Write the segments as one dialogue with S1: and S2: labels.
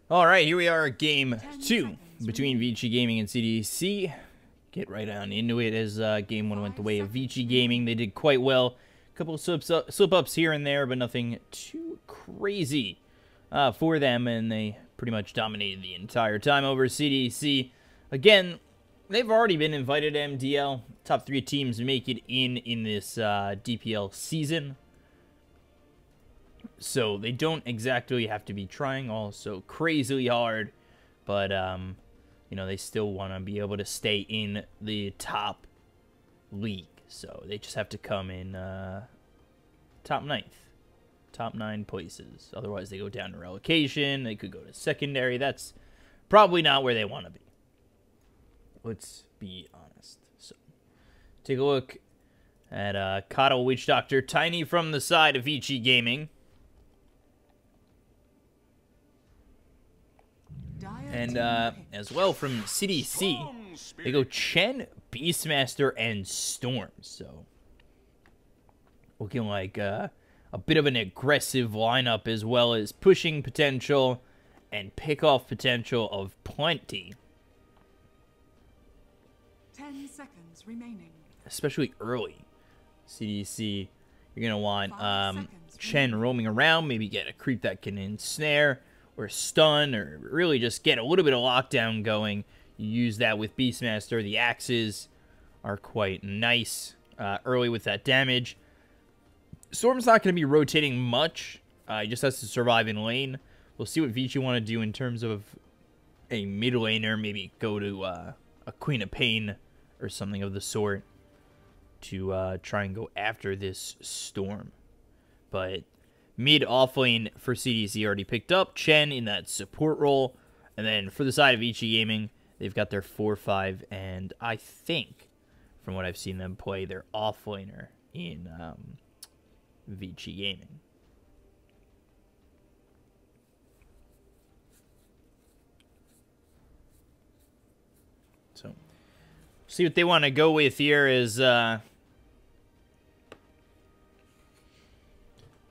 S1: Alright, here we are at game 2 between Vici Gaming and CDEC. Get right on into it as game 1 went the way of Vici Gaming. They did quite well. A couple of slip-ups here and there, but nothing too crazy for them, and they pretty much dominated the entire time over CDEC. Again, they've already been invited to MDL. Top 3 teams make it in this DPL season. So they don't exactly have to be trying also crazily hard, but you know, they still want to be able to stay in the top league. So they just have to come in top 9 places. Otherwise they go down to relegation. They could go to secondary. That's probably not where they want to be. Let's be honest. So take a look at Coddle Witch Doctor Tiny from the side of Vici Gaming. And as well from CDEC, they go Chen, Beastmaster, and Storm. So looking like a bit of an aggressive lineup, as well as pushing potential and pick-off potential of plenty.
S2: 10 seconds remaining.
S1: Especially early. CDEC, you're going to want Chen roaming around, maybe get a creep that can ensnare or stun, or really just get a little bit of lockdown going. You use that with Beastmaster. The axes are quite nice early with that damage. Storm's not going to be rotating much. He just has to survive in lane. We'll see what Vici want to do in terms of a mid laner. Maybe go to a Queen of Pain or something of the sort to try and go after this Storm. But mid offlane for CDEC already picked up. Chen in that support role. And then for the side of Vici Gaming, they've got their 4-5. And I think, from what I've seen them play, their offlaner in Vici Gaming. So, see what they want to go with here is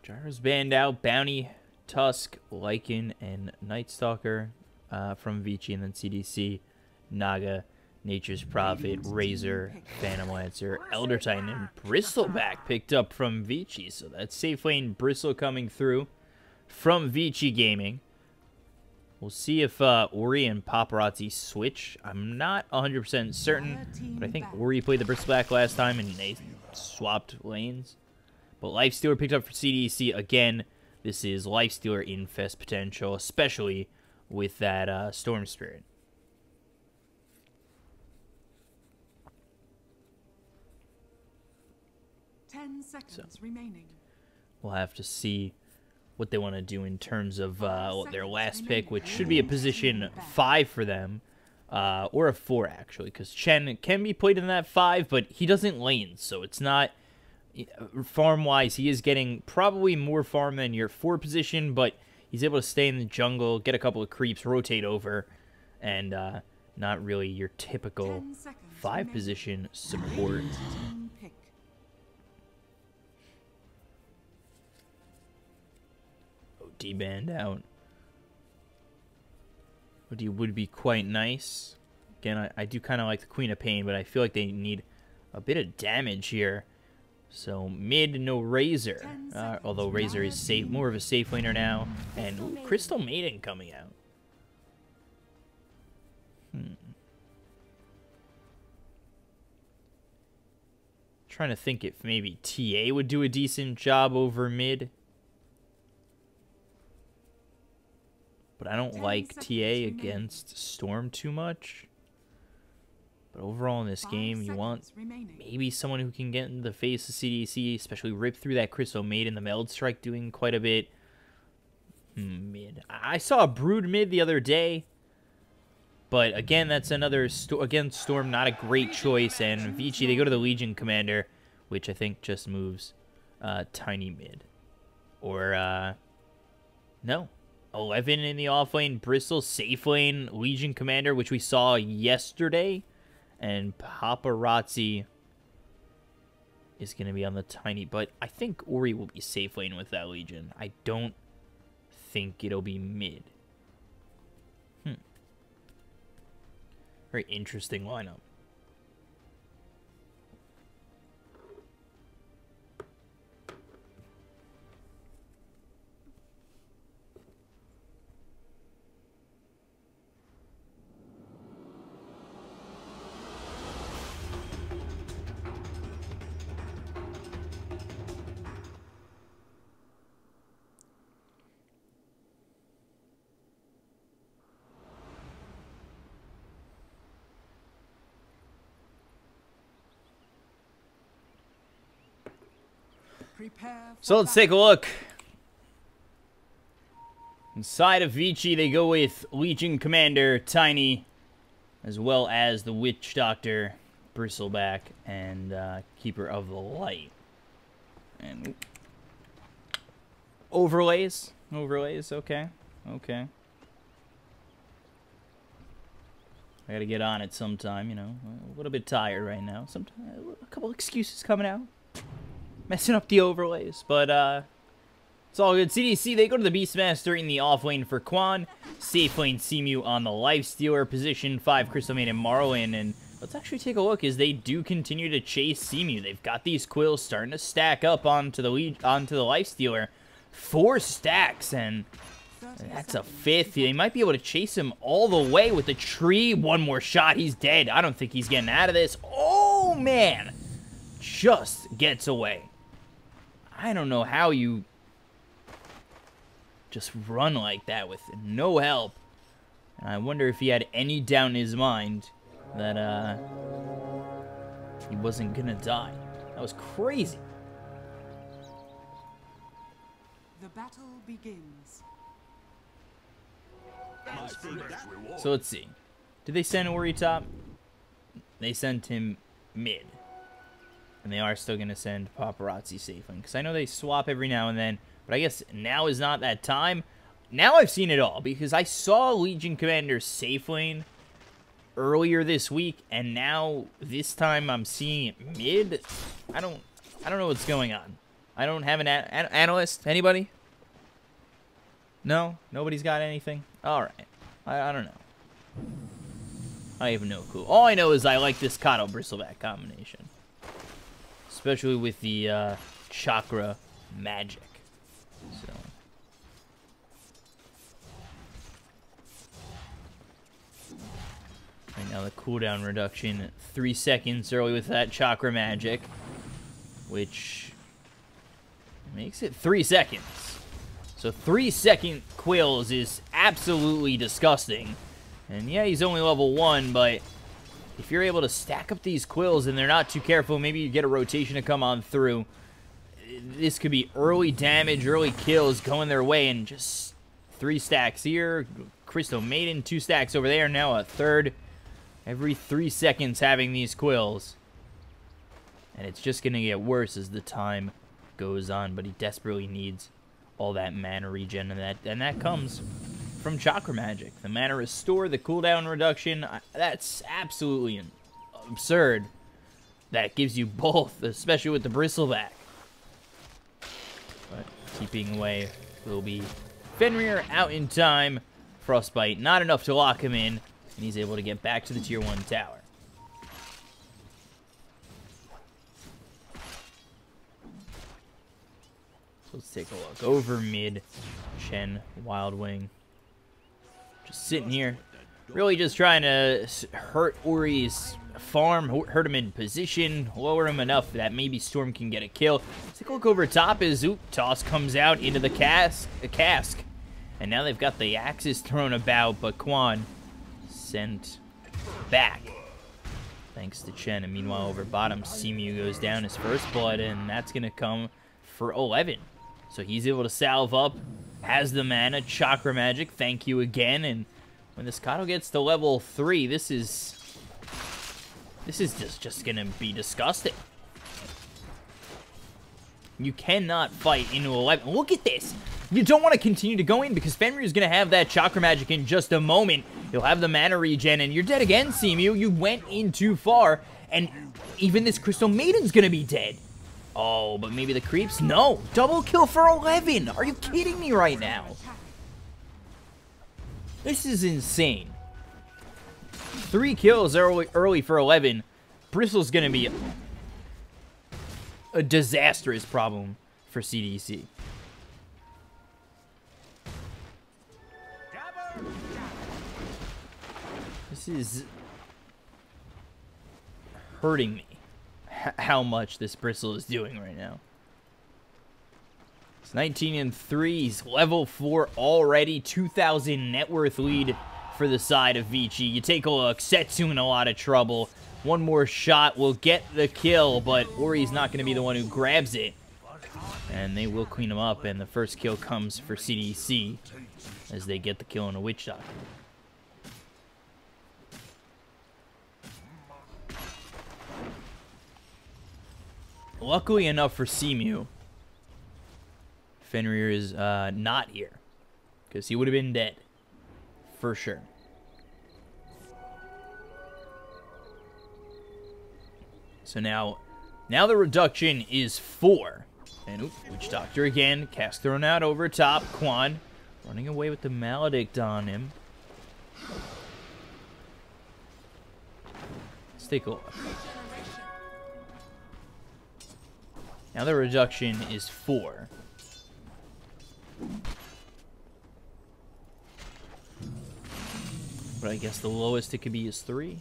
S1: Gyro's banned out, Bounty, Tusk, Lycan, and Nightstalker from Vici, and then CDEC, Naga, Nature's Prophet, Razor, Phantom Lancer, Elder Titan, and Bristleback picked up from Vici. So that's safe lane Bristle coming through from Vici Gaming. We'll see if Ori and Paparazzi switch. I'm not 100% certain, but I think Ori played the Bristleback last time and they swapped lanes. But Lifestealer picked up for CDEC. Again, this is Lifestealer infest potential, especially with that Storm Spirit.
S2: 10 seconds remaining.
S1: We'll have to see what they want to do in terms of their last pick, which should be a position 5 for them. Or a 4, actually, because Chen can be played in that 5, but he doesn't lane, so it's not... Farm-wise, he is getting probably more farm than your 4 position, but he's able to stay in the jungle, get a couple of creeps, rotate over, and not really your typical 5 position support. OD banned out. OD would be quite nice. Again, I do kind of like the Queen of Pain, but I feel like they need a bit of damage here. So mid, no Razor, although Razor is safe, more of a safe laner now, and ooh, Crystal Maiden coming out. Trying to think if maybe TA would do a decent job over mid, but I don't like TA against Storm too much. But overall in this game, you want maybe someone who can get in the face of CDEC, especially rip through that Crystal Maiden, the Meld Strike doing quite a bit. Mid. I saw a Brood mid the other day, but again, that's another, against Storm, not a great choice. And Vici, they go to the Legion Commander, which I think just moves Tiny mid. Or, no. 11 in the off lane, Bristol, safe lane, Legion Commander, which we saw yesterday. And Paparazzi is going to be on the Tiny, but I think Ori will be safe lane with that Legion. I don't think it'll be mid. Very interesting lineup. So let's take a look. Inside of Vici, they go with Legion Commander Tiny, as well as the Witch Doctor, Bristleback, and Keeper of the Light. And overlays, okay. I gotta get on it sometime, you know. A little bit tired right now. Sometimes a couple excuses coming out. Messing up the overlays, but it's all good. CDEC, they go to the Beastmaster in the off lane for Quan. Safe lane Seamew on the Lifestealer position. 5 Crystal Maiden Marlin, and let's actually take a look as they do continue to chase Seamew. They've got these quills starting to stack up onto the Lifestealer. 4 stacks, and that's a 5th. They might be able to chase him all the way with the tree. One more shot, he's dead. I don't think he's getting out of this. Oh, man. Just gets away. I don't know how you just run like that with no help. And I wonder if he had any doubt in his mind that he wasn't gonna die. That was crazy.
S2: The battle begins.
S1: So let's see. Did they send Ori top? They sent him mid. And they are still going to send Paparazzi safe lane. Because I know they swap every now and then. But I guess now is not that time. Now I've seen it all. Because I saw Legion Commander safe lane earlier this week. And now this time I'm seeing it mid. I don't know what's going on. I don't have an analyst. Anybody? No? Nobody's got anything? Alright. I don't know. I have no clue. All I know is I like this Kato Bristleback combination. Especially with the chakra magic. So. Right now the cooldown reduction 3 seconds early with that chakra magic. Which makes it 3 seconds. So 3-second quills is absolutely disgusting. And yeah, he's only level 1, but if you're able to stack up these quills and they're not too careful, maybe you get a rotation to come on through. This could be early damage, early kills going their way, and just 3 stacks here. Crystal Maiden, 2 stacks over there, now a 3rd. Every 3 seconds having these quills. And it's just going to get worse as the time goes on, but he desperately needs all that mana regen, and that comes from chakra magic. The mana restore, the cooldown reduction, that's absolutely absurd. That gives you both, especially with the Bristleback. But keeping away will be Fenrir out in time. Frostbite, not enough to lock him in, and he's able to get back to the tier 1 tower. So let's take a look. Over mid, Chen, Wild Wing. Just sitting here, really just trying to hurt Ori's farm, hurt him in position, lower him enough that maybe Storm can get a kill. Let's take a look over top as Toss comes out into the cask. And now they've got the axes thrown about, but Quan sent back. Thanks to Chen. And meanwhile, over bottom, Seamew goes down his first blood, and that's going to come for 11. So he's able to salve up, has the mana, chakra magic, thank you again, and when this Kato gets to level 3, this is just gonna be disgusting. You cannot fight into 11. Look at this! You don't want to continue to go in because Fenrir's gonna have that chakra magic in just a moment. He'll have the mana regen, and you're dead again, Seamew. You went in too far, and even this Crystal Maiden's gonna be dead. Oh, but maybe the creeps? No! Double kill for 11! Are you kidding me right now? This is insane. 3 kills early for 11. Bristle's going to be a disastrous problem for CDEC. This is hurting me, how much this Bristle is doing right now. It's 19-3. He's level 4 already. 2,000 net worth lead for the side of Vici. You take a look. Setsu in a lot of trouble. One more shot will get the kill, but Ori's not going to be the one who grabs it. And they will clean him up, and the first kill comes for CDEC as they get the kill on a Witch Doctor. Luckily enough for Seamew, Fenrir is not here, because he would have been dead, for sure. So now the reduction is 4. And Witch Doctor again, cast thrown out over top. Quan running away with the Maledict on him. Let's take a look. Now the reduction is 4. But I guess the lowest it could be is 3.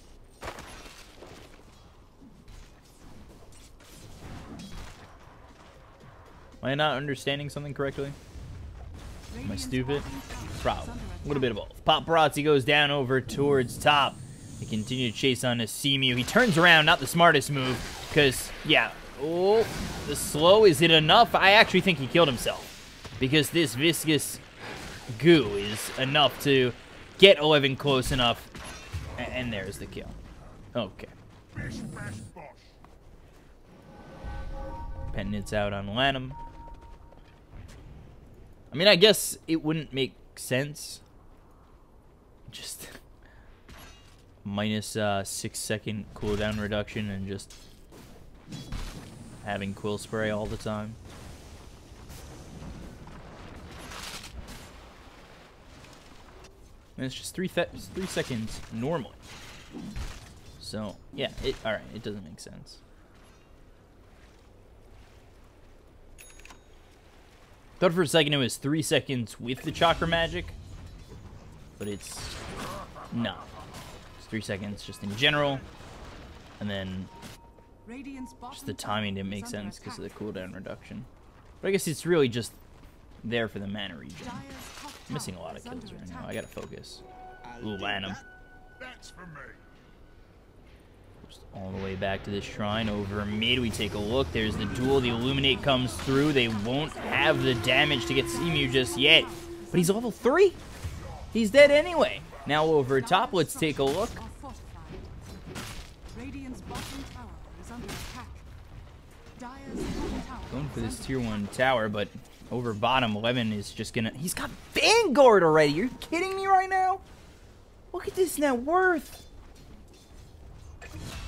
S1: Am I not understanding something correctly? Am I stupid? Probably. A little bit of both. Paparazzi goes down over towards top. They continue to chase on to Seamew. He turns around, not the smartest move, because, yeah. Oh, the slow, is it enough? I actually think he killed himself, because this viscous goo is enough to get 11 close enough, and there's the kill. Okay. Penitence out on Lanham. I mean, I guess it wouldn't make sense. Just minus 6-second cooldown reduction and just having Quill Spray all the time. And it's just 3 seconds normally. So, yeah, alright, it doesn't make sense. Thought for a second it was 3 seconds with the Chakra Magic, but it's not. It's 3 seconds just in general, and then just the timing didn't make sense because of the cooldown reduction. But I guess it's really just there for the mana regen. I'm missing a lot of kills right now. I gotta focus. Ooh, Lanham. All the way back to this shrine over mid. We take a look. There's the duel. The Illuminate comes through. They won't have the damage to get Seamew just yet. But he's level 3. He's dead anyway. Now over top, let's take a look. Going for this tier 1 tower, but over bottom, 11 is just gonna... He's got Vanguard already. You're kidding me right now? Look at this net worth.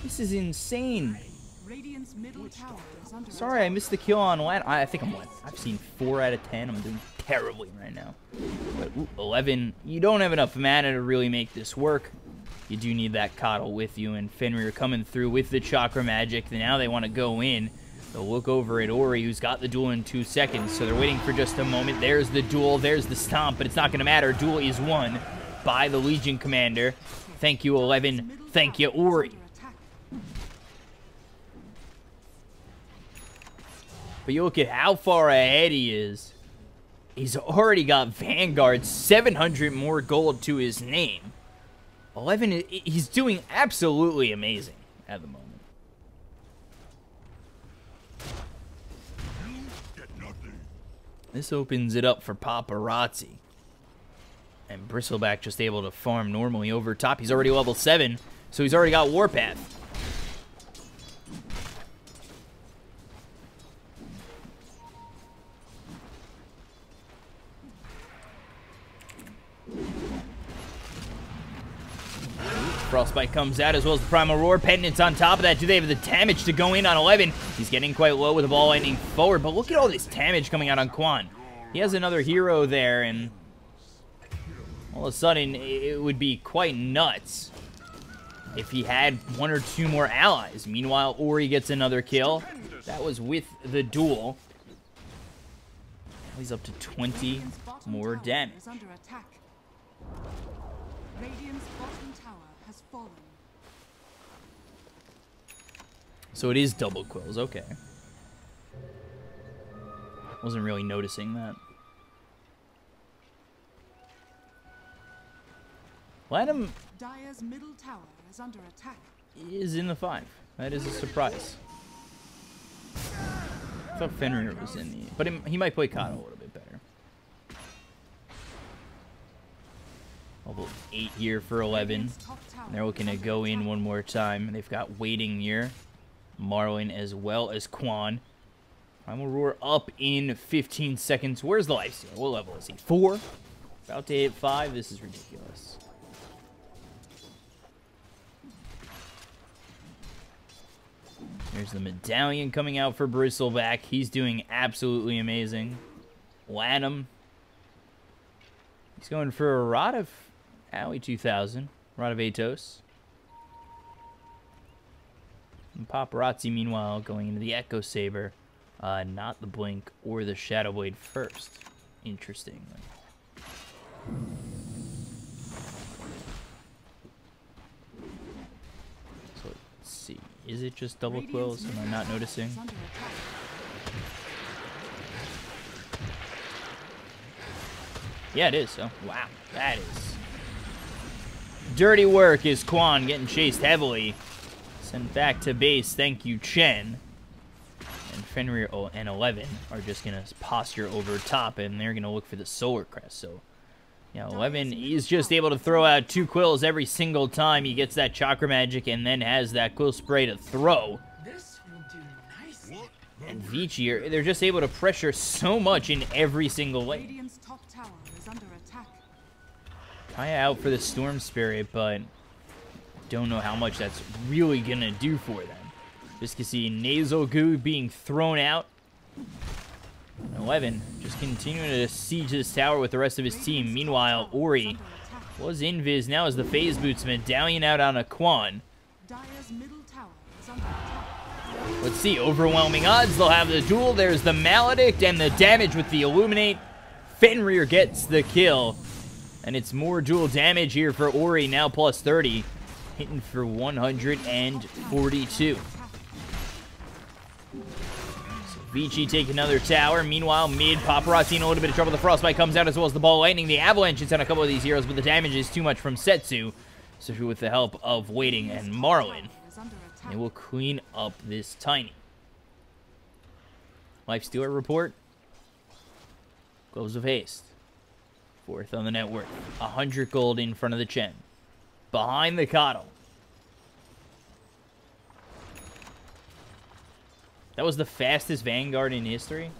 S1: This is insane. Sorry, I missed the kill on Lan. I think I'm what? I've seen 4 out of 10. I'm doing terribly right now. But ooh, 11. You don't have enough mana to really make this work. You do need that Coddle with you, and Fenrir coming through with the Chakra Magic. Now they want to go in. They'll look over at Ori, who's got the duel in 2 seconds. So they're waiting for just a moment. There's the duel. There's the stomp, but it's not going to matter. Duel is won by the Legion Commander. Thank you, 11. Thank you, Ori. But you look at how far ahead he is. He's already got Vanguard, 700 more gold to his name. 11, he's doing absolutely amazing at the moment. This opens it up for Paparazzi. And Bristleback just able to farm normally over top. He's already level 7, so he's already got Warpath. Frostbite comes out as well as the Primal Roar. Penitence on top of that. Do they have the damage to go in on 11? He's getting quite low with the ball ending forward, but look at all this damage coming out on Quan. He has another hero there, and all of a sudden, it would be quite nuts if he had one or two more allies. Meanwhile, Ori gets another kill. That was with the duel. Now he's up to 20 more damage.
S2: Under attack. Radiant's bottom tower has fallen.
S1: So it is double quills, okay. Wasn't really noticing that. Lanham
S2: Dire's middle tower is under attack.
S1: is in the 5. That is a surprise. I thought Fenrir was in the... But he might play Kata a little bit better. Level 8 here for 11. And they're looking to go in one more time. They've got Waiting here. Marlin as well as Quan. Primal Roar up in 15 seconds. Where's the lifesteal? What level is he? 4? About to hit 5. This is ridiculous. There's the medallion coming out for Bristleback. He's doing absolutely amazing. Lanham. He's going for a Rod of Alley 2000. Rod of Atos. And Paparazzi, meanwhile, going into the Echo Saber. Not the Blink or the Shadow Blade first. Interestingly. So let's see. Is it just double quills? Am I not noticing? Yeah, it is. Oh, wow. That is dirty work. Is Quan getting chased heavily. Sent back to base. Thank you, Chen. And Fenrir and 11 are just going to posture over top, and they're going to look for the Solar Crest. So, yeah, 11 is just able to throw out 2 quills every single time he gets that Chakra Magic and then has that quill spray to throw.
S3: This will do nicely.
S1: And Vici, they're just able to pressure so much in every single lane.
S2: Radiant's top tower is under attack.
S1: Kaya out for the Storm Spirit, but don't know how much that's really going to do for them. Just can see Nasal Goo being thrown out. 11 just continuing to siege this tower with the rest of his team. Meanwhile, Ori was invis. Now is the Phase Boots medallion out on a Quan.
S2: Dire's middle tower is under attack.
S1: Let's see. Overwhelming odds. They'll have the duel. There's the Maledict and the damage with the Illuminate. Fenrir gets the kill. And it's more dual damage here for Ori. Now plus 30. Hitting for 142. Vici take another tower. Meanwhile, mid, Paparazzi in a little bit of trouble. The Frostbite comes out as well as the Ball Lightning. The Avalanche hits on a couple of these heroes, but the damage is too much from Setsu. Especially with the help of Waiting and Marlin. They will clean up this Tiny. Lifestealer report. Gloves of Haste. 4th on the net worth. 100 gold in front of the Chen. Behind the Coddle. That was the fastest Vanguard in history.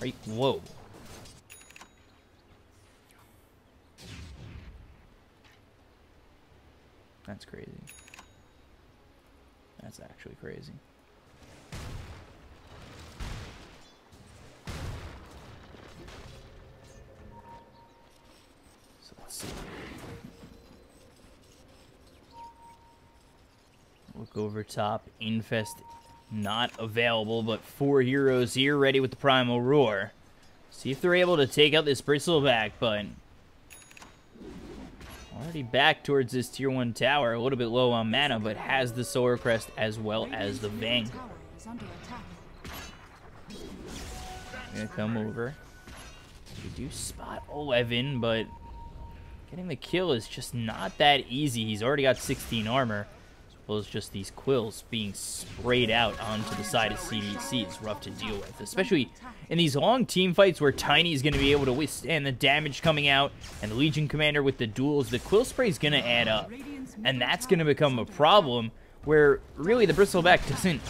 S1: Right? Whoa. That's crazy. That's actually crazy. So let's see. Look over top. Infest not available, but 4 heroes here ready with the Primal Roar. See if they're able to take out this Bristleback, but already back towards this tier 1 tower. A little bit low on mana, but has the Solar Crest as well as the Vanguard. Gonna come over. We do spot 11, but getting the kill is just not that easy. He's already got 16 armor. Well as just these quills being sprayed out onto the side of CDEC is rough to deal with, especially in these long team fights where Tiny is going to be able to withstand the damage coming out, and the Legion Commander with the duels. The quill spray is going to add up, and that's going to become a problem where really the Bristleback doesn't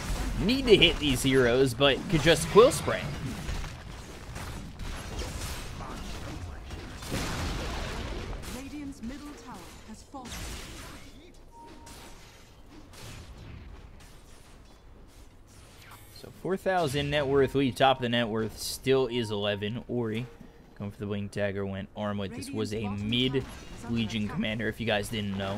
S1: need to hit these heroes, but could just quill spray.
S2: Radiant's middle tower has fallen.
S1: So 4,000 net worth lead. Top of the net worth still is 11. Ori going for the Wing Dagger, went armored. This was a mid Legion Commander, if you guys didn't know.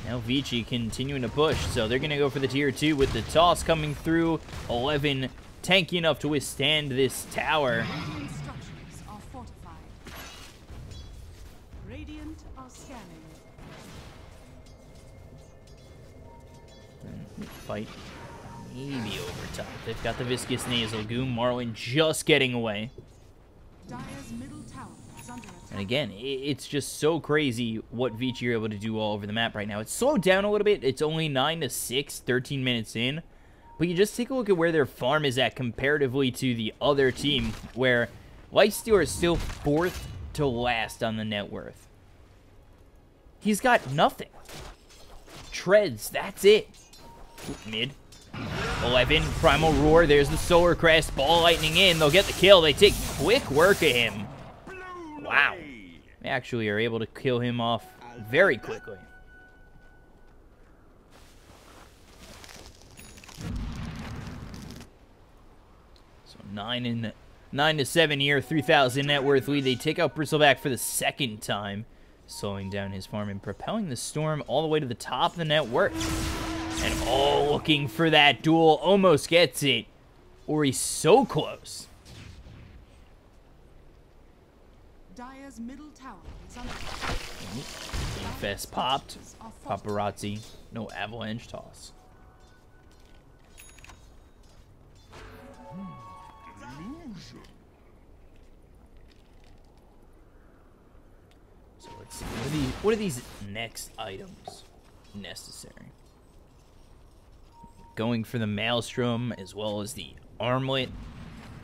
S1: Now Vici continuing to push, so they're going to go for the tier 2 with the toss coming through. 11 tanky enough to withstand this tower.
S2: Radiant structures are fortified. Radiant are scanning.
S1: Fight maybe over top. They've got the viscous nasal goo. Marlin just getting away.
S2: Dire's middle tower is under attack.
S1: And again, it's just so crazy what Vici are able to do all over the map right now. It's slowed down a little bit. It's only 9 to 6, 13 minutes in. But you just take a look at where their farm is at comparatively to the other team, where Lifestealer is still 4th to last on the net worth. He's got nothing. Treads, that's it. Mid. 11, Primal Roar, there's the Solar Crest, Ball Lightning in, they'll get the kill, they take quick work of him. Wow. They actually are able to kill him off very quickly. So 9 to 7 here, 3,000 net worth lead. They take out Bristleback for the second time, slowing down his farm and propelling the Storm all the way to the top of the net worth. And looking for that duel, almost gets it. Ori's so close.
S2: Dire's middle tower is under attack.
S1: Infest popped. Paparazzi. No avalanche toss. So let's see. What are these next items necessary? Going for the Maelstrom as well as the Armlet.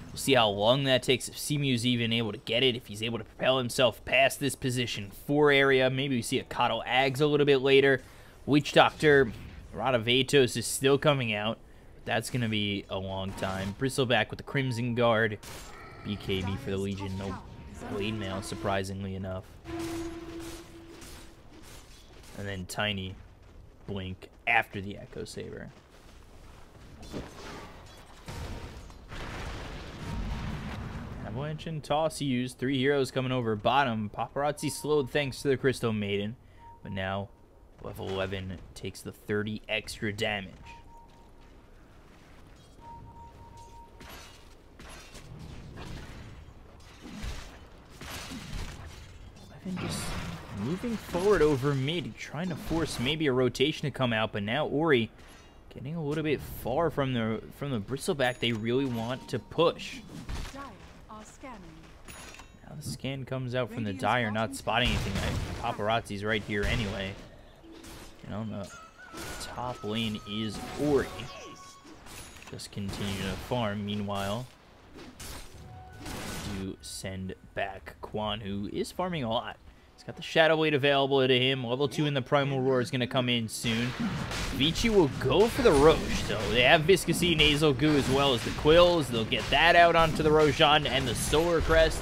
S1: We'll see how long that takes, if Simu's even able to get it, if he's able to propel himself past this position 4 area. Maybe we see a Coddle Ags a little bit later. Witch Doctor, Radavatos is still coming out. That's going to be a long time. Bristleback with the Crimson Guard. BKB for the Legion. No Blade Mail, surprisingly enough. And then Tiny Blink after the Echo Saber. Avalanche and Toss used. 3 heroes coming over bottom. Paparazzi slowed thanks to the Crystal Maiden. But now, level 11 takes the 30 extra damage. 11 just moving forward over mid, trying to force maybe a rotation to come out. But now Ori getting a little bit far from the Bristleback they really want to push.
S2: Dire are scanning.
S1: Now the scan comes out from the Dire, not spotting anything. Paparazzi's right here anyway. And on the top lane is Ori. Just continue to farm. Meanwhile, to send back Quan, who is farming a lot. He's got the Shadow Blade available to him. Level 2 in the Primal Roar is going to come in soon. Vici will go for the Roche. So they have Viscosy, Nasal Goo, as well as the Quills. They'll get that out onto the Roshan and the Solar Crest.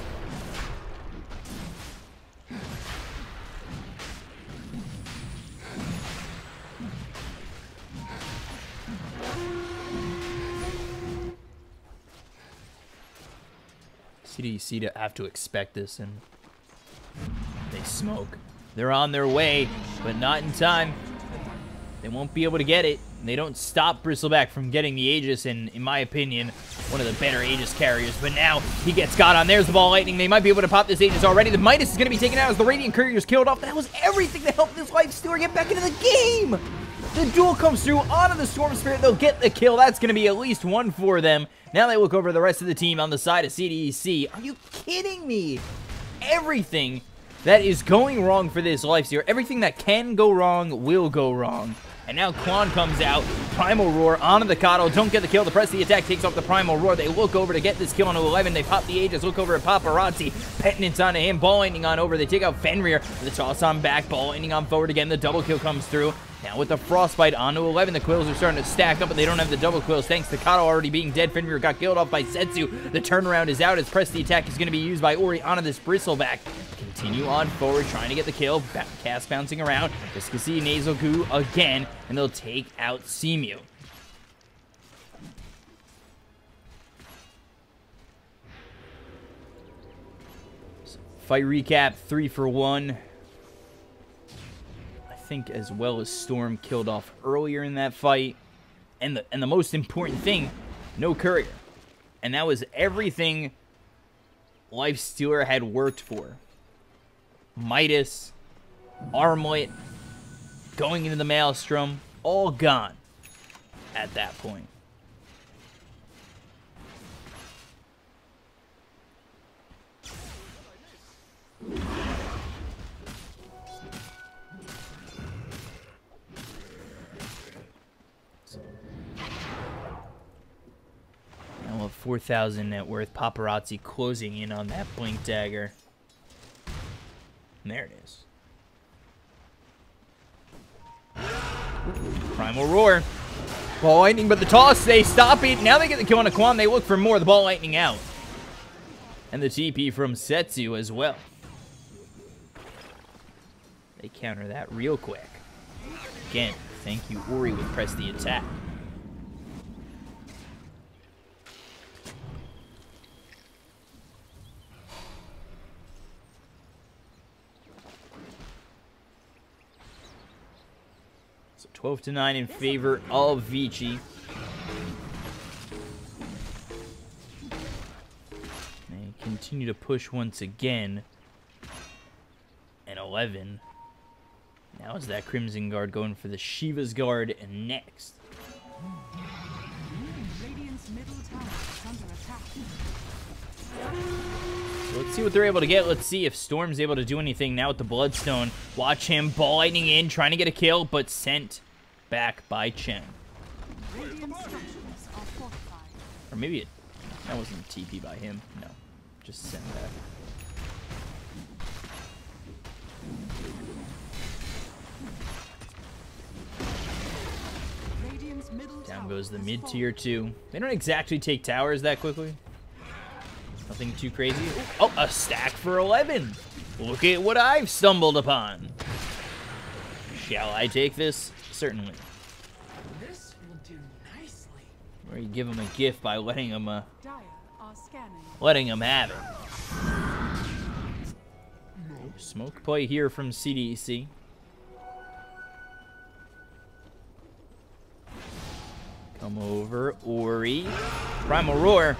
S1: CDEC to have to expect this, and they smoke. They're on their way, but not in time. They won't be able to get it. They don't stop Bristleback from getting the Aegis, and in my opinion, one of the better Aegis carriers. But now he gets got on. There's the Ball Lightning. They might be able to pop this Aegis already. The Midas is going to be taken out as the Radiant Courier's killed off. That was everything to help this Lifestealer get back into the game. The duel comes through onto the Storm Spirit. They'll get the kill. That's going to be at least one for them. Now they look over the rest of the team on the side of CDEC. Are you kidding me? Everything that is going wrong for this Lifestealer, everything that can go wrong will go wrong. And now Quan comes out, Primal Roar onto the Coddle, don't get the kill, the press the attack takes off the Primal Roar. They look over to get this kill on 11, they pop the Aegis, look over at Paparazzi, Penitence onto him, Ball Lightning on over, they take out Fenrir, the toss on back, Ball Lightning on forward again, the double kill comes through. Now with the Frostbite onto 11, the Quills are starting to stack up, but they don't have the double Quills thanks to Coddle already being dead. Fenrir got killed off by Setsu. The turnaround is out as press the attack is going to be used by Ori onto this Bristleback. Continue on forward, trying to get the kill. Cast bouncing around. Viscosy, Nasal Goo again, and they'll take out Simu. Fight recap, 3 for 1. I think as well as Storm killed off earlier in that fight. And the most important thing, no courier. And that was everything Lifestealer had worked for. Midas, Armlet, going into the Maelstrom, all gone at that point. Now we'll have 4,000 net worth. Paparazzi closing in on that Blink Dagger. And there it is. Primal Roar. Ball Lightning, but the toss, they stop it. Now they get the kill on a Quan. They look for more. The Ball Lightning out. And the TP from Setsu as well. They counter that real quick. Again, thank you, Ori, would press the attack. So 12-9 in favor of Vici. They continue to push once again. And 11. Now is that Crimson Guard going for the Shiva's Guard and next.
S2: Radiant's middle tower is under attack.
S1: So let's see what they're able to get. Let's see if Storm's able to do anything now with the Bloodstone. Watch him, Ball Lightning in, trying to get a kill, but sent back by Chen.
S2: Radiant structures are fortified.
S1: Or maybe that wasn't a TP by him. No, just sent back. Down goes the mid tier 2. They don't exactly take towers that quickly. Nothing too crazy. Oh, a stack for 11. Look at what I've stumbled upon. Shall I take this? Certainly.
S3: This will do nicely.
S1: Or you give him a gift by letting him
S2: Dire are scanning.
S1: have it. Smoke play here from CDEC. Come over, Ori. Primal Roar.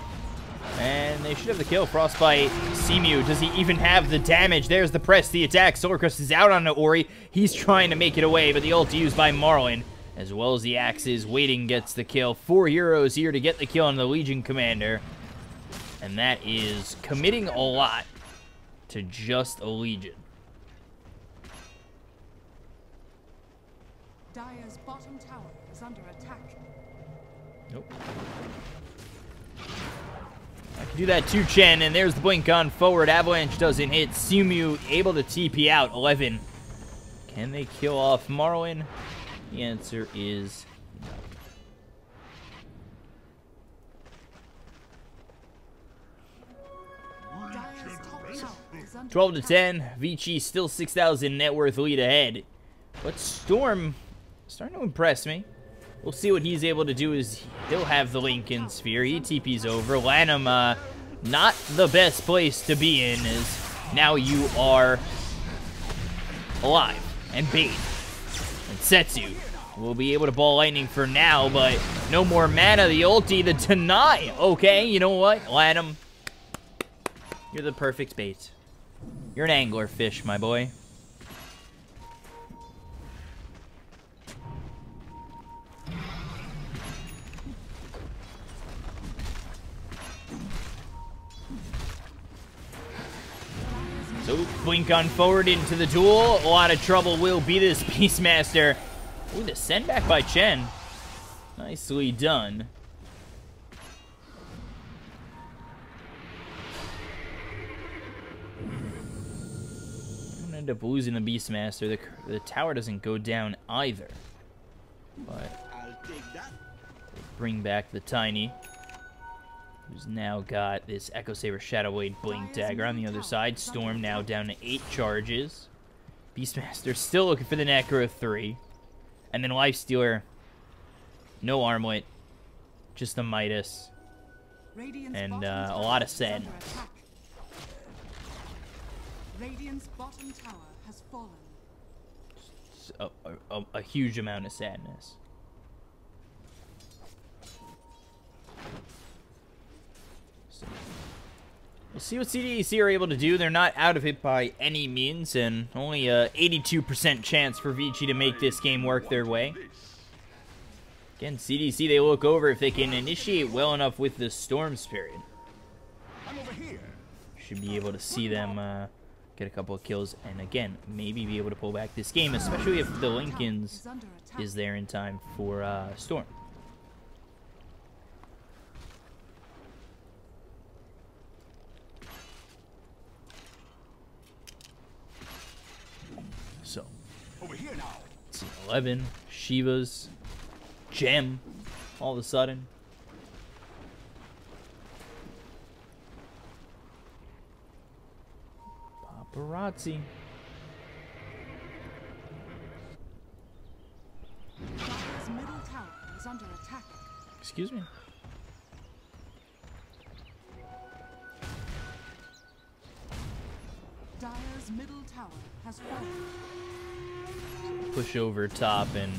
S1: And they should have the kill. Frostbite. Seamew. Does he even have the damage? There's the press, the attack. Solar Crest is out on Ori. He's trying to make it away, but the ulti used by Marlin, as well as the axes. Waiting gets the kill. 4 heroes here to get the kill on the Legion Commander. And that is committing a lot to just a Legion.
S2: Dire's bottom tower is under attack.
S1: Nope. I can do that to Chen, and there's the blink on forward. Avalanche doesn't hit. Seamew able to TP out. 11. Can they kill off Marlin? The answer is no.
S2: Dire's top tower is under
S1: 12 to
S2: attack.
S1: 10. Vici still 6,000 net worth lead ahead. But Storm starting to impress me. We'll see what he's able to do. Is he'll have the Lincoln Sphere. He TP's over. Lanham, not the best place to be in, is now you are alive and bait. And Setsu will be able to Ball Lightning for now, but no more mana. The ulti, the deny. Okay, you know what? Lanham, you're the perfect bait. You're an angler fish, my boy. So, blink on forward into the duel. A lot of trouble will be this Beastmaster. Ooh, the send back by Chen. Nicely done. I'm gonna end up losing the Beastmaster. The tower doesn't go down either. But
S4: I'll take that.
S1: bring back the Tiny, who's now got this Echo Saber Shadow Blade Blink Dagger on the other side. Storm now down to 8 charges. Beastmaster still looking for the Necro 3. And then Lifestealer, no Armlet, just the Midas.
S2: Radiant's
S1: And
S2: bottom
S1: a
S2: tower
S1: lot of
S2: is
S1: Sen.
S2: under attack. Radiant's bottom tower has fallen.
S1: a huge amount of sadness. So, we'll see what CDEC are able to do. They're not out of it by any means, and only a 82% chance for Vici to make this game work their way. Again, CDEC, they look over if they can initiate well enough with the Storm Spirit. Should be able to see them get a couple of kills, and again, maybe be able to pull back this game, especially if the Lincolns is there in time for Storm. So,
S4: Over here now.
S1: let's see, 11, Shiva's, Gem, all of a sudden. Paparazzi.
S2: Dire's middle tower is under attack.
S1: Excuse me.
S2: Dire's middle tower has fallen.
S1: Push over top, and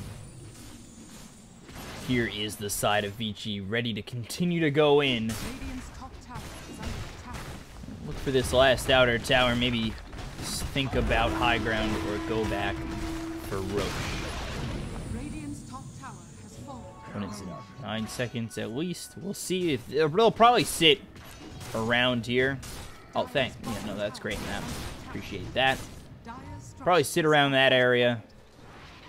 S1: here is the side of Vici ready to continue to go in.
S2: Radiant's top tower is under attack.
S1: Look for this last outer tower, maybe think about high ground or go back for Roche.
S2: Radiant's top tower has fallen.
S1: When it's 9 seconds at least. We'll see if they'll probably sit around here. Oh, thanks. Yeah, no, that's great, man. Appreciate that.
S2: Dire's
S1: Probably sit around that area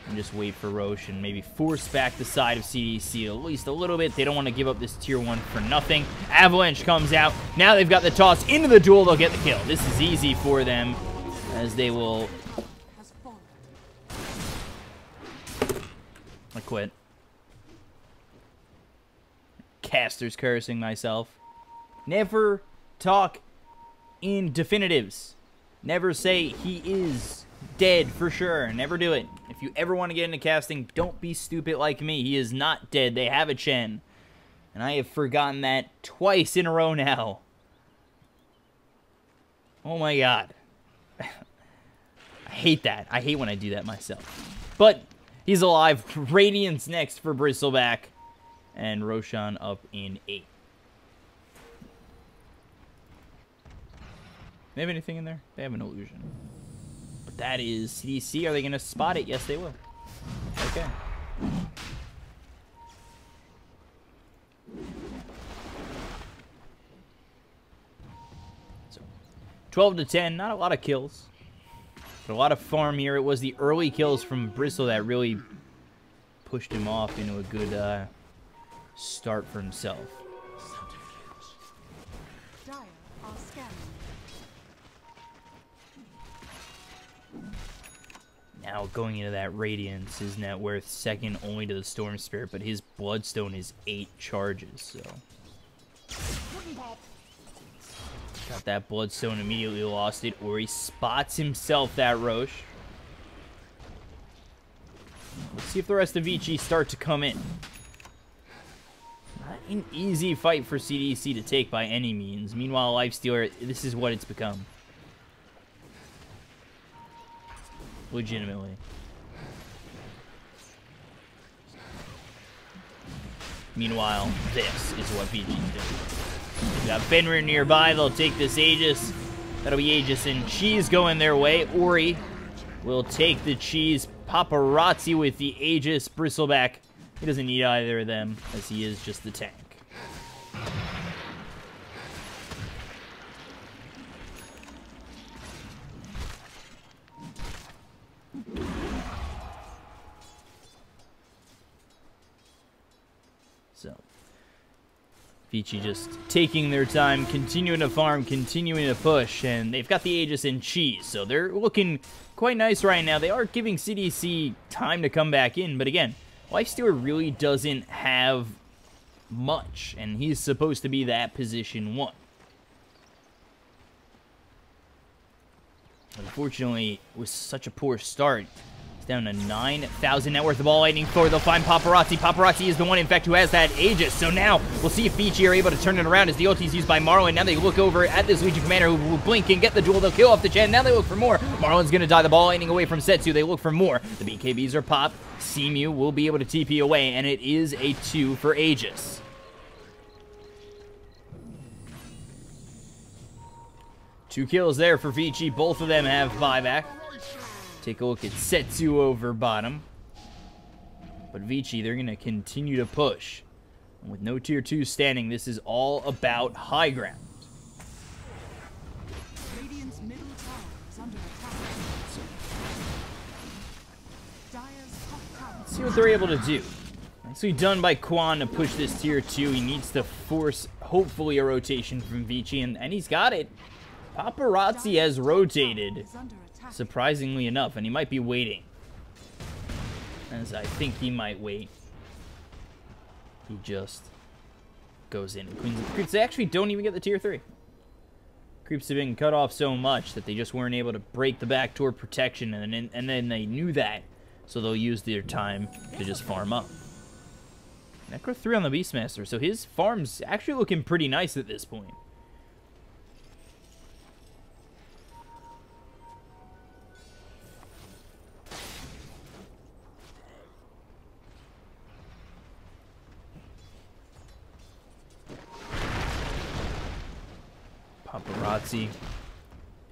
S1: and just wait for Roche and maybe force back the side of CDEC at least a little bit. They don't want to give up this tier 1 for nothing. Avalanche comes out. Now they've got the toss into the duel. They'll get the kill. This is easy for them as they will...
S2: has fallen.
S1: I quit. Caster's cursing myself. Never talk in definitives. Never say he is dead for sure. Never do it. If you ever want to get into casting, don't be stupid like me. He is not dead. They have a Chen. And I have forgotten that twice in a row now. Oh my god. I hate that. I hate when I do that myself. But he's alive. Radiance next for Bristleback. And Roshan up in 8. They have anything in there? They have an illusion. But that is CDC. Are they going to spot it? Yes, they will. Okay. So, 12 to 10. Not a lot of kills. But a lot of farm here. It was the early kills from Bristle that really pushed him off into a good start for himself.
S2: Dire are scanning.
S1: Now, going into that Radiance, his net worth second only to the Storm Spirit, but his Bloodstone is 8 charges, so... Got that Bloodstone, immediately lost it, or he spots himself that Roche. Let's see if the rest of Vici start to come in. Not an easy fight for CDEC to take by any means. Meanwhile, Lifestealer, this is what it's become. Legitimately. Meanwhile, this is what Vici's doing. We got Fenrir nearby. They'll take this Aegis. That'll be Aegis and Cheese going their way. Ori will take the Cheese. Paparazzi with the Aegis. Bristleback, he doesn't need either of them, as he is just the tank. So, Vici just taking their time, continuing to farm, continuing to push, and they've got the Aegis and Cheese, so they're looking quite nice right now. They are giving CDC time to come back in, but again, Lifestealer really doesn't have much, and he's supposed to be that position 1. Unfortunately, it was such a poor start. It's down to 9,000 net worth. The ball lightning forward. They'll find Paparazzi. Paparazzi is the one, in fact, who has that Aegis. So now we'll see if Vici are able to turn it around as the ulti is used by Marlon. Now they look over at this Legion Commander who will blink and get the duel. They'll kill off the Chen. Now they look for more. Marlon's going to die. The ball lightning away from Setsu. They look for more. The BKBs are popped. Seamew will be able to TP away, and it is a 2 for Aegis. Two kills there for Vici. Both of them have buyback. Take a look at Setsu over bottom. But Vici, they're going to continue to push. And with no tier 2 standing, this is all about high ground.
S2: Radiant's middle tower is under attack. Dire's top tower.
S1: Let's see what they're able to do. Nicely done by Quan to push this tier 2. He needs to force, hopefully, a rotation from Vici, and he's got it. Paparazzi has rotated, surprisingly enough, and he might be waiting. As I think he might wait. He just goes in and cleans up the creeps. They actually don't even get the tier 3. Creeps have been cut off so much that they just weren't able to break the backdoor protection, and then they knew that, so they'll use their time to just farm up. Necro 3 on the Beastmaster, so his farm's actually looking pretty nice at this point. Paparazzi.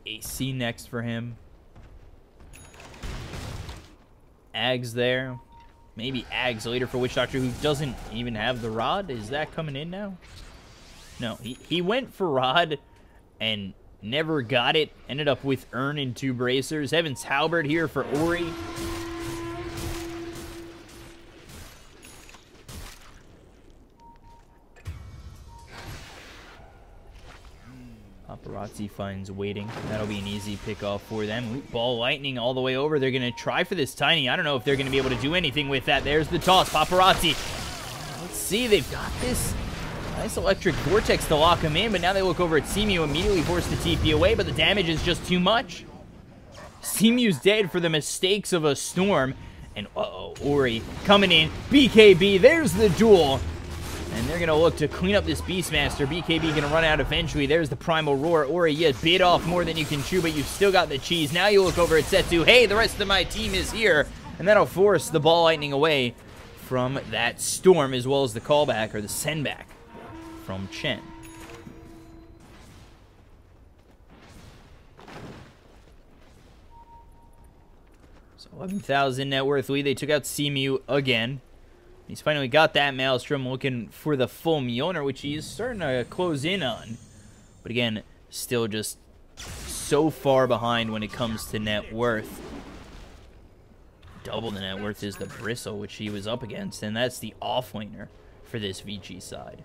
S1: AC next for him. Ags there. Maybe Ags later for Witch Doctor, who doesn't even have the Rod. Is that coming in now? No, he went for Rod and never got it. Ended up with Urn and 2 bracers. Heaven's Halberd here for Ori. Paparazzi finds waiting. That'll be an easy pickoff for them. Ball lightning all the way over. They're going to try for this Tiny. I don't know if they're going to be able to do anything with that. There's the toss. Paparazzi. Let's see. They've got this nice electric vortex to lock him in, but now they look over at Seamew, immediately forced to TP away, but the damage is just too much. Seamew's dead for the mistakes of a storm. And uh-oh, Ori coming in. BKB. There's the duel. And they're going to look to clean up this Beastmaster. BKB going to run out eventually. There's the Primal Roar. Ori, you bit off more than you can chew, but you've still got the cheese. Now you look over at Setsu. Hey, the rest of my team is here. And that'll force the ball lightning away from that storm, as well as the callback, or the sendback, from Chen. So 11,000 net worth lead. They took out Seamew again. He's finally got that Maelstrom, looking for the full Mjolnir, which he's starting to close in on. But again, still just so far behind when it comes to net worth. Double the net worth is the Bristle, which he was up against, and that's the offlaner for this Vici side.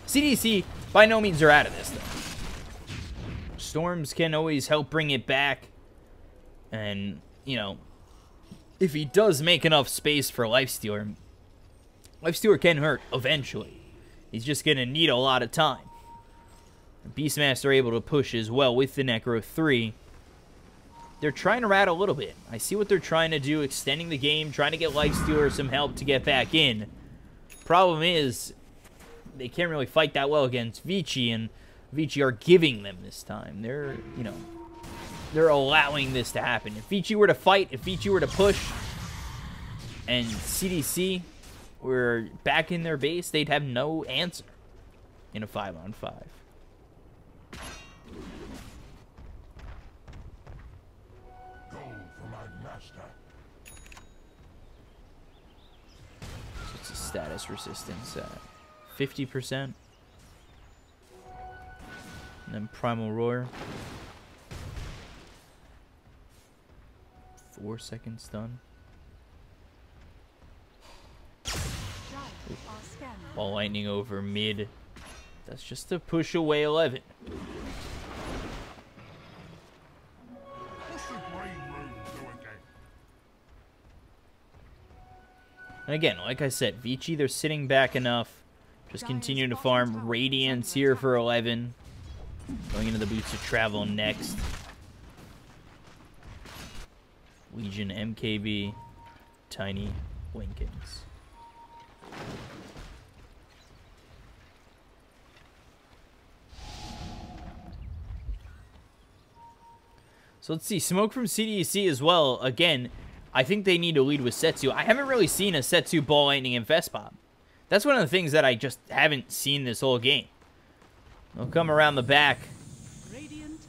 S1: CDEC, by no means are out of this, though. Storms can always help bring it back, and, you know, if he does make enough space for Lifestealer, Lifestealer can hurt eventually. He's just going to need a lot of time. Beastmaster able to push as well with the Necro 3. They're trying to rat a little bit. I see what they're trying to do, extending the game, trying to get Lifestealer some help to get back in. Problem is, they can't really fight that well against Vici, and Vici are giving them this time. They're, you know, they're allowing this to happen. If Vici were to fight, if Vici were to push, and CDC were back in their base, they'd have no answer in a 5-on-5.
S4: Go for my master.
S1: So it's a status resistance at 50%. And then Primal Roar. 4 seconds stun. Ball lightning over mid. That's just to push away 11. And again, like I said, Vici, they're sitting back enough. Just continue to farm Radiance here for 11. Going into the Boots of Travel next. Legion MKB, Tiny Winkins. So let's see, smoke from CDEC as well. Again, I think they need to lead with Setsu. I haven't really seen a Setsu Ball Lightning Infest Pop. That's one of the things that I just haven't seen this whole game. They'll come around the back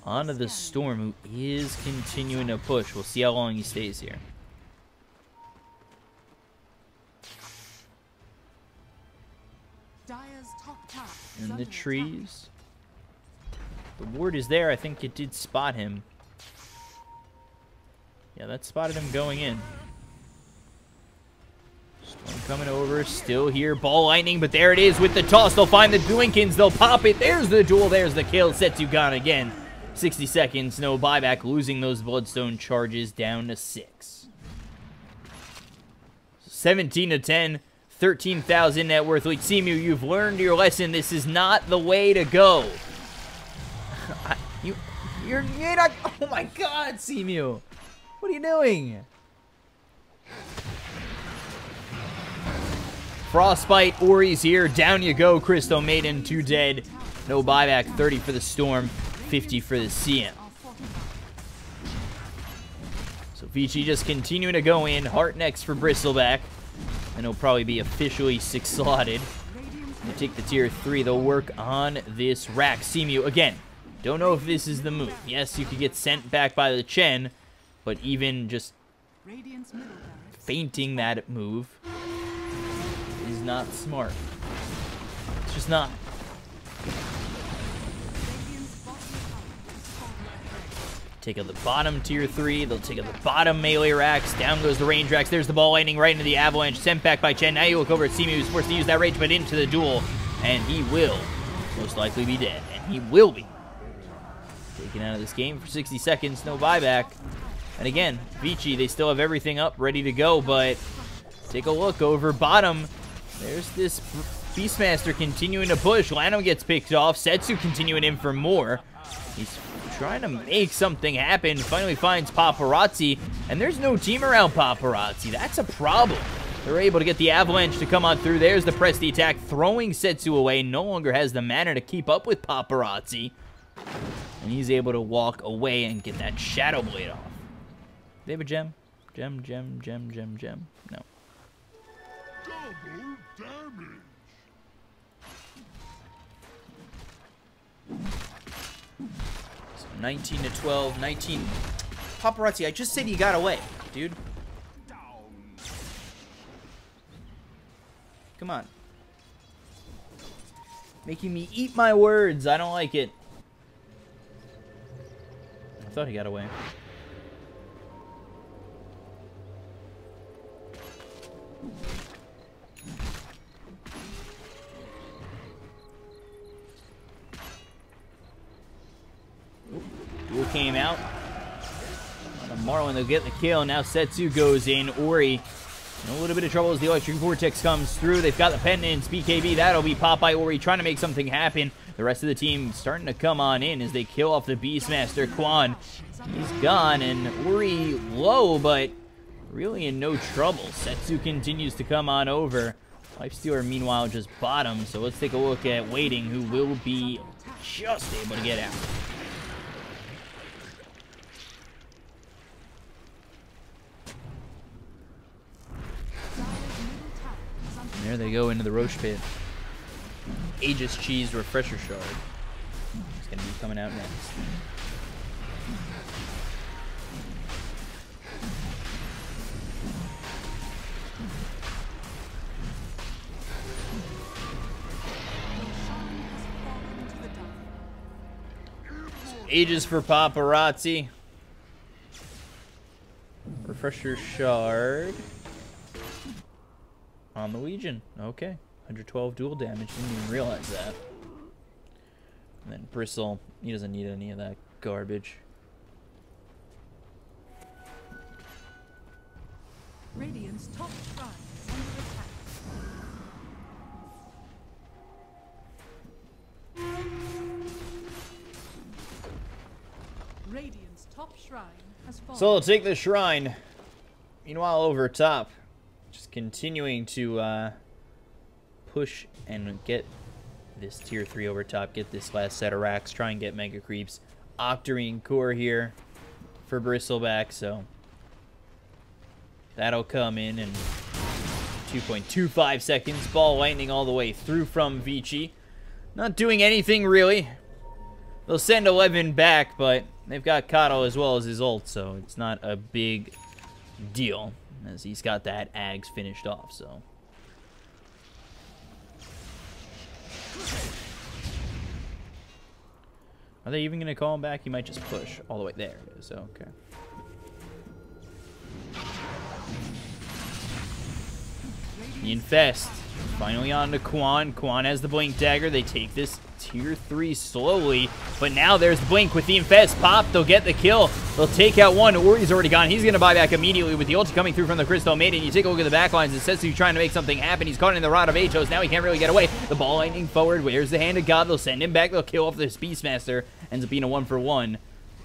S1: onto the Storm, who is continuing to push. We'll see how long he stays here. In the trees. The ward is there. I think it did spot him. Yeah, that spotted him going in. Storm coming over, still here. Ball Lightning, but there it is with the toss. They'll find the Dwinkins. They'll pop it. There's the duel. There's the kill. Setsu gone again. 60 seconds, no buyback. Losing those Bloodstone charges down to 6. 17 to 10. 13,000 net worth lead. Simu, you've learned your lesson. This is not the way to go. You're not. Oh my God, Simu. What are you doing? Frostbite, Ori's here. Down you go, Crystal Maiden. 2 dead. No buyback. 30 for the Storm. 50 for the CM. So Vici just continuing to go in. Heart next for Bristleback. And he'll probably be officially 6 slotted. They take the tier 3. They'll work on this rack. Simu, again, don't know if this is the move. Yes, you could get sent back by the Chen. But even just feinting that move is not smart. It's just not. Take out the bottom tier 3. They'll take out the bottom melee racks. Down goes the range racks. There's the Ball Lightning right into the avalanche. Sent back by Chen. Now you look over at Simu, who's forced to use that rage, but into the duel. And he will most likely be dead. And he will be taken out of this game for 60 seconds. No buyback. And again, Vici, they still have everything up, ready to go, but take a look over bottom. There's this Beastmaster continuing to push. Lano gets picked off. Setsu continuing in for more. He's trying to make something happen. Finally finds Paparazzi, and there's no team around Paparazzi. That's a problem. They're able to get the Avalanche to come on through. There's the press the attack, throwing Setsu away. No longer has the mana to keep up with Paparazzi. And he's able to walk away and get that Shadow Blade off. They have a gem? Gem. No.
S4: Double damage.
S1: So 19 to 12. 19. Paparazzi, I just said he got away, dude. Come on. Making me eat my words. I don't like it. I thought he got away. Duel came out. Marlin, they'll get the kill. Now Setsu goes in. Ori in a little bit of trouble as the Electric Vortex comes through. They've got the pendants. BKB, that'll be Popeye. Ori trying to make something happen. The rest of the team starting to come on in as they kill off the Beastmaster. Quan, he's gone. And Ori low, but really in no trouble. Setsu continues to come on over. Lifestealer, meanwhile, just bottom. So let's take a look at Waiting, who will be just able to get out. And there they go into the Roach Pit. Aegis Cheese Refresher Shard. It's going to be coming out next. Aegis for Paparazzi. Refresher Shard. On the Legion. Okay. 112 dual damage. Didn't even realize that. And then Bristle. He doesn't need any of that garbage.
S2: Radiant's top shrine is under attack. Radiant's top shrine has fallen.
S1: So they'll take the shrine. Meanwhile, over top, just continuing to push and get this tier 3 over top, get this last set of racks, try and get Mega Creeps. Octarine core here for Bristleback, so that'll come in 2.25 seconds. Ball lightning all the way through from Vici. Not doing anything really. They'll send 11 back, but they've got Kato as well as his ult, so it's not a big deal as he's got that Ags finished off, so. Are they even going to call him back? He might just push all the way. There it is. Okay. The Infest. Finally on to Quan. Quan has the Blink Dagger. They take this tier 3 slowly. But now there's the Blink with the Infest. Pop. They'll get the kill. They'll take out one. Ori's already gone. He's going to buy back immediately with the ulti coming through from the Crystal Maiden. You take a look at the back lines. It says he's trying to make something happen. He's caught in the Rod of Atos. Now he can't really get away. The ball lightning forward. Where's the Hand of God? They'll send him back. They'll kill off this Beastmaster. Ends up being a 1-for-1.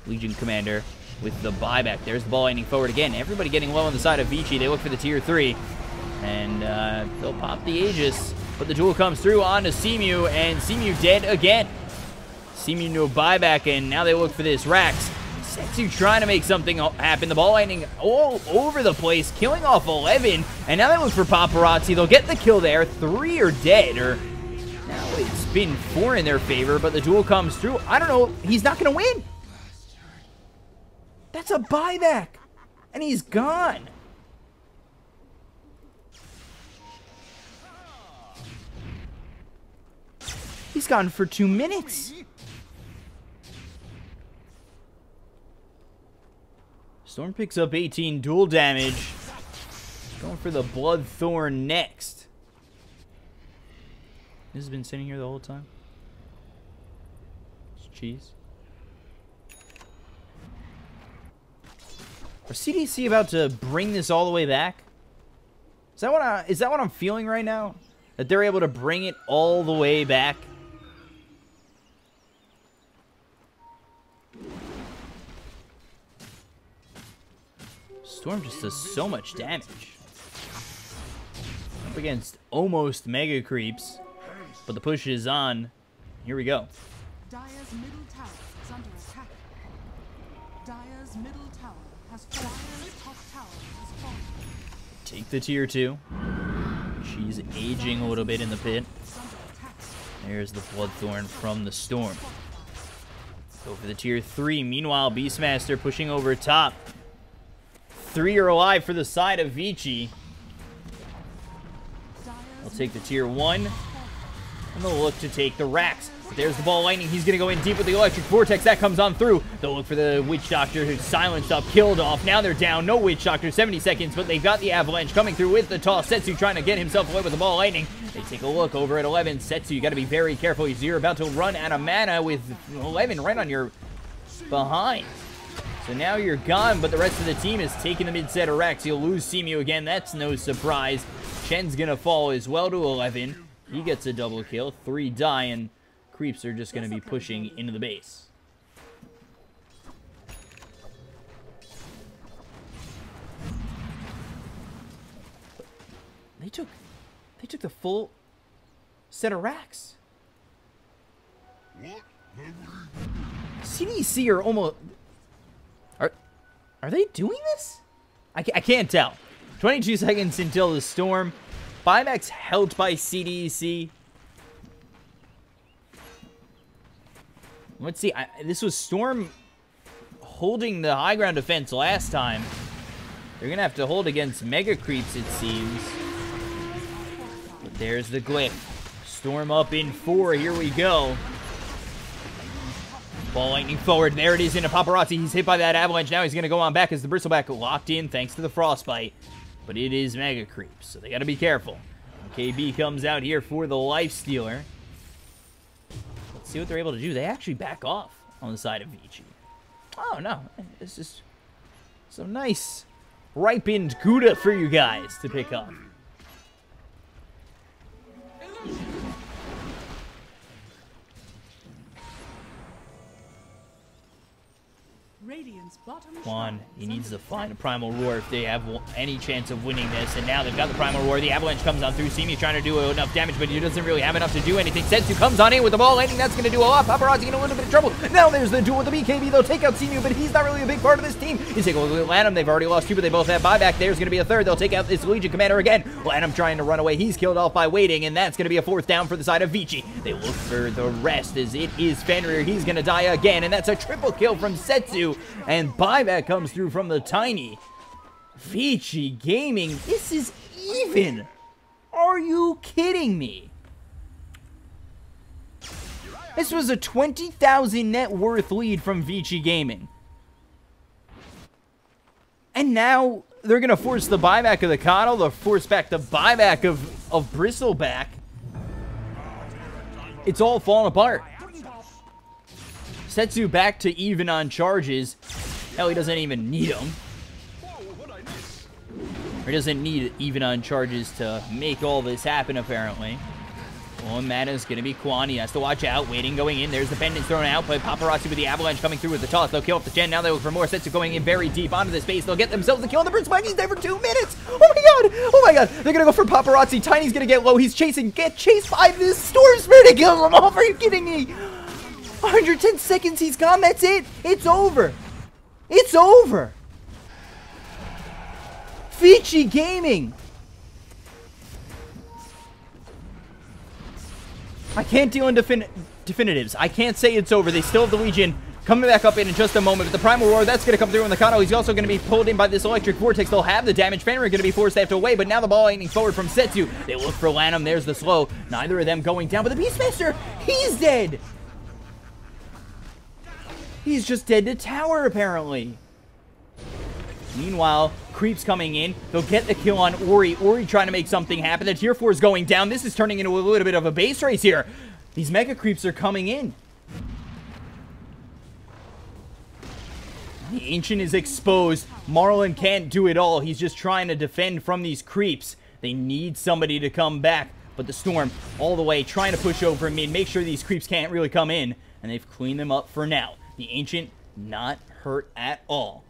S1: Legion Commander with the buyback. There's the ball lightning forward again. Everybody getting low on the side of Vici. They look for the tier 3. And they'll pop the Aegis. But the duel comes through onto Seamew. And Seamew dead again. Seamew no buyback. And now they look for this Rax. Setsu trying to make something happen. The ball lightning all over the place. Killing off 11. And now they look for Paparazzi. They'll get the kill there. 3 are dead. Or now it's been 4 in their favor. But the duel comes through. I don't know. He's not going to win. That's a buyback. And he's gone. He's gone for 2 minutes. Storm picks up 18 duel damage. Going for the Bloodthorn next. This has been sitting here the whole time. It's cheese. Are CDEC about to bring this all the way back? Is that what I'm feeling right now? That they're able to bring it all the way back? Storm just does so much damage. Up against almost Mega Creeps. But the push is on. Here we go.
S2: Dire's middle tower is under attack. Dire's middle tower has fallen. Dire's top tower has fallen.
S1: Take the tier 2. She's aging a little bit in the pit. There's the Bloodthorn from the Storm. Go for the tier 3. Meanwhile, Beastmaster pushing over top. 3 are alive for the side of Vici. They'll take the tier 1. And they'll look to take the Rax. But there's the ball lightning. He's going to go in deep with the electric vortex. That comes on through. They'll look for the Witch Doctor who's silenced up, killed off. Now they're down. No Witch Doctor. 70 seconds. But they've got the avalanche coming through with the toss. Setsu trying to get himself away with the ball lightning. They take a look over at 11. Setsu, you got to be very careful. You're about to run out of mana with 11 right on your behind. So now you're gone, but the rest of the team is taking the mid-set of Rex. You'll lose Seamew again. That's no surprise. Shen's going to fall as well to 11. He gets a double kill. 3 die, and Creeps are just going to be pushing into the base. They took the full set of racks. CDEC are almost... Are they doing this? I can't tell. 22 seconds until the Storm. Buyback's held by CDEC. Let's see. This was Storm holding the high ground defense last time. They're going to have to hold against Mega Creeps, it seems. But there's the glyph. Storm up in 4. Here we go. Ball lightning forward. There it is into Paparazzi. He's hit by that avalanche. Now he's going to go on back as the Bristleback locked in thanks to the Frostbite. But it is Mega Creeps, so they got to be careful. KB comes out here for the Lifestealer. Let's see what they're able to do. They actually back off on the side of Vici. Oh, no. It's just some nice ripened Gouda for you guys to pick up.
S2: Radiant's bottom
S1: Come on,
S2: tower
S1: he
S2: is
S1: needs to
S2: under
S1: find a Primal Roar if they have any chance of winning this. And now they've got the Primal Roar. The Avalanche comes on through. Simi's trying to do enough damage, but he doesn't really have enough to do anything. Setsu comes on in with the ball landing. That's going to do a lot. Paparazzi in a little bit of trouble. Now there's the duel with the BKB. They'll take out Simu, but he's not really a big part of this team. You take a look at Lanham. They've already lost two, but they both have buyback. There's going to be a third. They'll take out this Legion Commander again. Lanham trying to run away. He's killed off by waiting, and that's going to be a fourth down for the side of Vici. They look for the rest as it is Fenrir. He's going to die again, and that's a triple kill from Setsu. And buyback comes through from the Tiny. Vici Gaming, this is even. Are you kidding me? This was a 20,000 net worth lead from Vici Gaming. And now they're going to force the buyback of the Coddle. They'll force back the buyback of Bristleback. It's all falling apart. Setsu back to even on charges. Hell, he doesn't even need them. Or he doesn't need even on charges to make all this happen, apparently. One mana is going to be Quan. He has to watch out. Waiting, going in. There's the pendants thrown out. But Paparazzi with the Avalanche coming through with the toss. They'll kill off the Chen. Now they look for more. Setsu going in very deep onto the space. They'll get themselves the kill on the Bristleback. He's there for 2 minutes. Oh my god. Oh my god. They're going to go for Paparazzi. Tiny's going to get low. He's chasing. Get chased by this Storm Spirit to kill him off. Are you kidding me? 110 seconds. He's gone. That's it. It's over. It's over. Vici Gaming. I can't deal in definitives. I can't say it's over. They still have the Legion coming back up in just a moment. But the Primal Roar, that's going to come through in the Kano. He's also going to be pulled in by this Electric Vortex. They'll have the damage. Fenrir going to be forced to have to away. But now the ball aiming forward from Setsu. They look for Lanham. There's the slow. Neither of them going down. But the Beastmaster, he's dead. He's just dead to tower, apparently. Meanwhile, creeps coming in. They'll get the kill on Ori. Ori trying to make something happen. The tier 4 is going down. This is turning into a little bit of a base race here. These mega creeps are coming in. The Ancient is exposed. Marlon can't do it all. He's just trying to defend from these creeps. They need somebody to come back. But the Storm all the way trying to push over mid. Make sure these creeps can't really come in. And they've cleaned them up for now. The Ancient not hurt at all.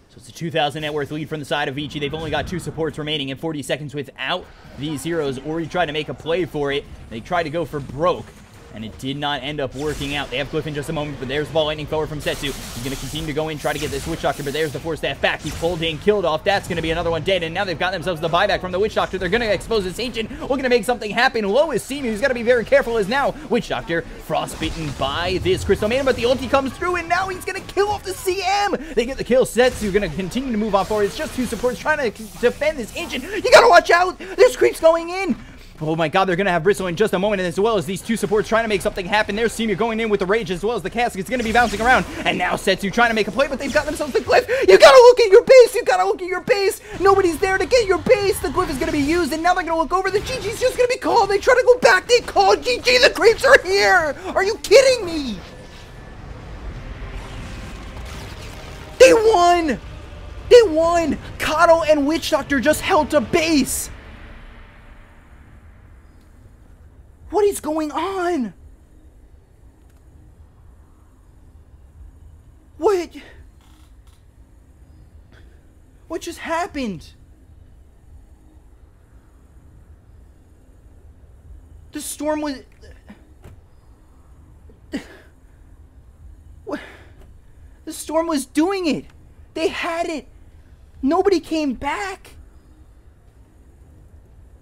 S1: So it's a 2,000 net worth lead from the side of Vici. They've only got 2 supports remaining in 40 seconds without these heroes. Ori tried to make a play for it. They tried to go for broke, and it did not end up working out. They have Glyph in just a moment, but there's the ball lightning forward from Setsu. He's going to continue to go in, try to get this Witch Doctor, but there's the Force Staff back. He's pulled in, killed off. That's going to be another one dead, and now they've got themselves the buyback from the Witch Doctor. They're going to expose this Ancient. We're going to make something happen. Low is Simu. He's got to be very careful as now Witch Doctor frostbitten by this Crystal Maiden, but the ulti comes through, and now he's going to kill off the CM. They get the kill. Setsu going to continue to move on forward. It's just 2 supports trying to defend this Ancient. You got to watch out. There's creeps going in. Oh my god, they're going to have Bristle in just a moment, and as well as these 2 supports trying to make something happen. There's Simu going in with the Rage, as well as the Casket. It's going to be bouncing around, and now Setsu trying to make a play, but they've got themselves the Glyph. You got to look at your base. You got to look at your base. Nobody's there to get your base. The Glyph is going to be used, and now they're going to look over. The GG's just going to be called. They try to go back. They call GG. The creeps are here. Are you kidding me? They won. They won. Kato and Witch Doctor just held to base. What is going on? What just happened? The Storm was... What? The Storm was doing it. They had it. Nobody came back.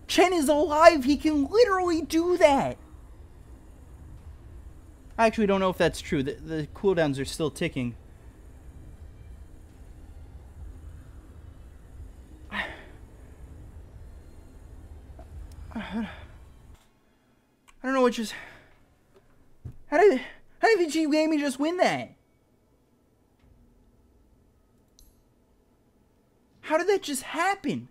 S1: Chen is alive. He can literally do that. I actually don't know if that's true. The cooldowns are still ticking. I don't know what just... How did Vici Gaming just win that? How did that just happen?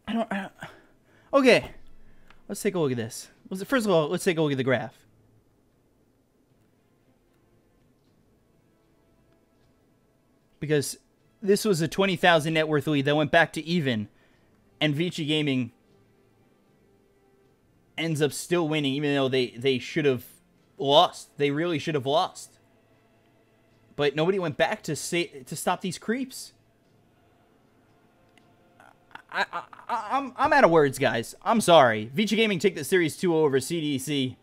S1: I don't... Okay. Let's take a look at this. First of all, let's take a look at the graph. Because this was a 20,000 net worth lead that went back to even. And Vici Gaming ends up still winning, even though they should have lost. They really should have lost. But nobody went back to stop these creeps. I'm out of words, guys. I'm sorry. Vici Gaming take the Series 2 over CDEC.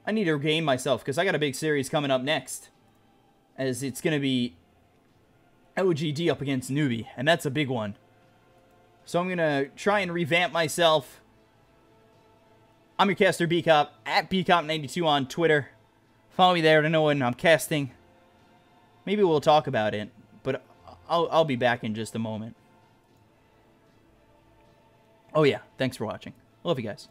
S1: I need to regain myself because I got a big series coming up next. As it's going to be OGD up against Newbie. And that's a big one. So I'm going to try and revamp myself. I'm your caster, BCop, at BCop92 on Twitter. Follow me there to know when I'm casting. Maybe we'll talk about it. But I'll be back in just a moment. Oh yeah, thanks for watching. Love you guys.